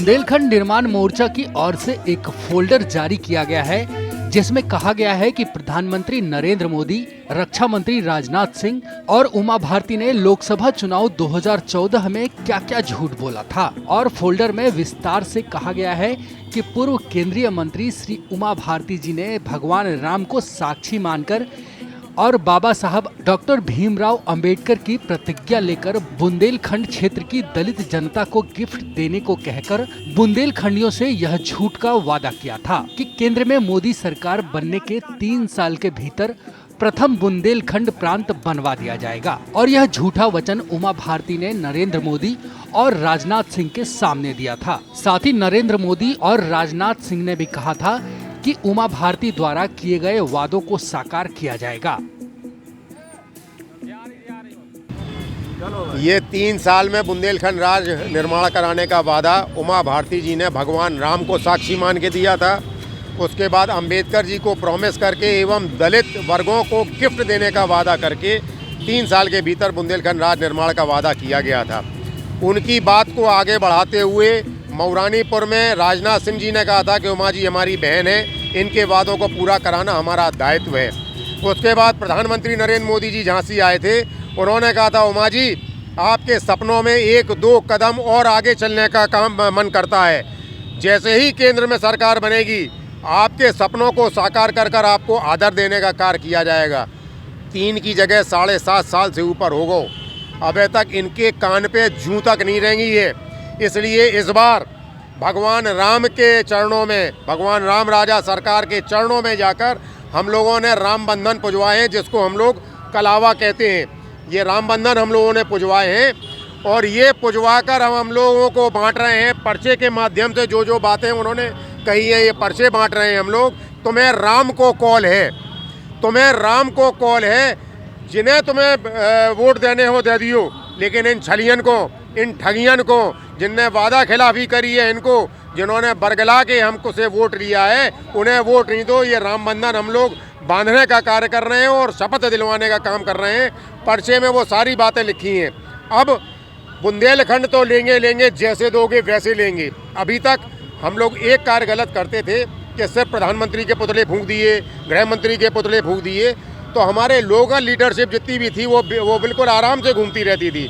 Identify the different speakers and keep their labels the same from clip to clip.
Speaker 1: बुंदेलखंड निर्माण मोर्चा की ओर से एक फोल्डर जारी किया गया है जिसमें कहा गया है कि प्रधानमंत्री नरेंद्र मोदी, रक्षा मंत्री राजनाथ सिंह और उमा भारती ने लोकसभा चुनाव 2014 में क्या क्या झूठ बोला था। और फोल्डर में विस्तार से कहा गया है कि पूर्व केंद्रीय मंत्री श्री उमा भारती जी ने भगवान राम को साक्षी मानकर और बाबा साहब डॉक्टर भीमराव अंबेडकर की प्रतिज्ञा लेकर बुंदेलखंड क्षेत्र की दलित जनता को गिफ्ट देने को कहकर बुंदेलखंडियों से यह झूठ का वादा किया था कि केंद्र में मोदी सरकार बनने के 3 साल के भीतर प्रथम बुंदेलखंड प्रांत बनवा दिया जाएगा। और यह झूठा वचन उमा भारती ने नरेंद्र मोदी और राजनाथ सिंह के सामने दिया था। साथ ही नरेंद्र मोदी और राजनाथ सिंह ने भी कहा था कि उमा भारती द्वारा किए गए वादों को साकार किया जाएगा।
Speaker 2: ये 3 साल में बुंदेलखंड राज निर्माण कराने का वादा उमा भारती जी ने भगवान राम को साक्षी मान के दिया था। उसके बाद अंबेडकर जी को प्रॉमिस करके एवं दलित वर्गों को गिफ्ट देने का वादा करके 3 साल के भीतर बुंदेलखंड राज निर्माण का वादा किया गया था। उनकी बात को आगे बढ़ाते हुए मऊरानीपुर में राजनाथ सिंह जी ने कहा था कि उमा जी हमारी बहन है, इनके वादों को पूरा कराना हमारा दायित्व है। उसके बाद प्रधानमंत्री नरेंद्र मोदी जी झांसी आए थे, उन्होंने कहा था उमा जी आपके सपनों में 1-2 कदम और आगे चलने का काम मन करता है। जैसे ही केंद्र में सरकार बनेगी आपके सपनों को साकार कर कर आपको आदर देने का कार्य किया जाएगा। 3 की जगह 7.5 साल से ऊपर हो गए, अभी तक इनके कान पे जूं तक नहीं रेंगी है। इसलिए इस बार भगवान राम के चरणों में, भगवान राम राजा सरकार के चरणों में जाकर हम लोगों ने राम बंधन पुजवाए हैं, जिसको हम लोग कलावा कहते हैं। ये राम बंधन हम लोगों ने पुजवाए हैं और ये पुजवा कर हम लोगों को बांट रहे हैं पर्चे के माध्यम से। जो बातें उन्होंने कही है ये पर्चे बांट रहे हैं हम लोग। तुम्हें राम को कॉल है, तुम्हें राम को कॉल है। जिन्हें तुम्हें वोट देने हो दे दियो, लेकिन इन छलियन को, इन ठगियन को, जिनने वादा खिलाफी करी है, इनको जिन्होंने बरगला के हमको से वोट लिया है, उन्हें वोट नहीं दो। ये राम बंधन हम लोग बांधने का कार्य कर रहे हैं और शपथ दिलवाने का काम कर रहे हैं। पर्चे में वो सारी बातें लिखी हैं। अब बुंदेलखंड तो लेंगे, जैसे दोगे वैसे लेंगे। अभी तक हम लोग एक कार्य गलत करते थे कि सिर्फ प्रधानमंत्री के पुतले फूंक दिए, गृह मंत्री के पुतले फूंक दिए, तो हमारे लोकल लीडरशिप जितनी भी थी वो बिल्कुल आराम से घूमती रहती थी।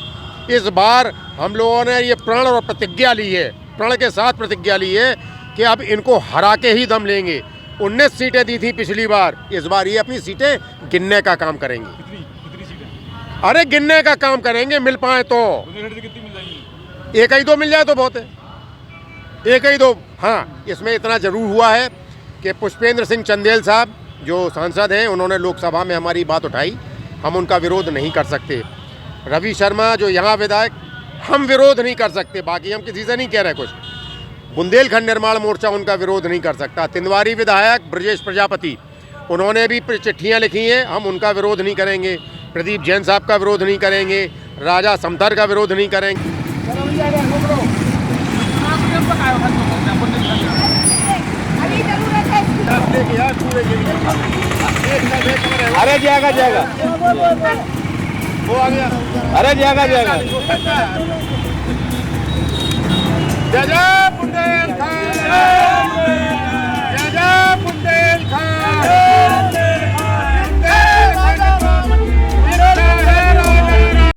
Speaker 2: इस बार हम लोगों ने ये प्रण और प्रतिज्ञा ली है, प्रण के साथ प्रतिज्ञा ली है कि अब इनको हरा के ही दम लेंगे। 19 सीटें दी थी पिछली बार, इस बार ये अपनी सीटें गिनने का काम करेंगे।
Speaker 3: कितनी सीटें?
Speaker 2: अरे गिनने का काम करेंगे, मिल पाए तो।
Speaker 3: कितनी मिल जाएंगी?
Speaker 2: 1-2 मिल जाए तो बहुत है, 1-2। हाँ, इसमें इतना जरूर हुआ है कि पुष्पेंद्र सिंह चंदेल साहब जो सांसद हैं, उन्होंने लोकसभा में हमारी बात उठाई, हम उनका विरोध नहीं कर सकते। रवि शर्मा जो यहाँ विधायक, हम विरोध नहीं कर सकते। बाकी हम किसी से नहीं कह रहे कुछ। बुंदेलखंड निर्माण मोर्चा उनका विरोध नहीं कर सकता। तिंदवारी विधायक ब्रजेश प्रजापति, उन्होंने भी चिट्ठियाँ लिखी हैं, हम उनका विरोध नहीं करेंगे। प्रदीप जैन साहब का विरोध नहीं करेंगे, राजा समथर का विरोध नहीं करेंगे।
Speaker 3: अरे जाएगा
Speaker 2: वो आ गया,
Speaker 3: अरे जाएगा
Speaker 2: जय जय बुंदेलखंड।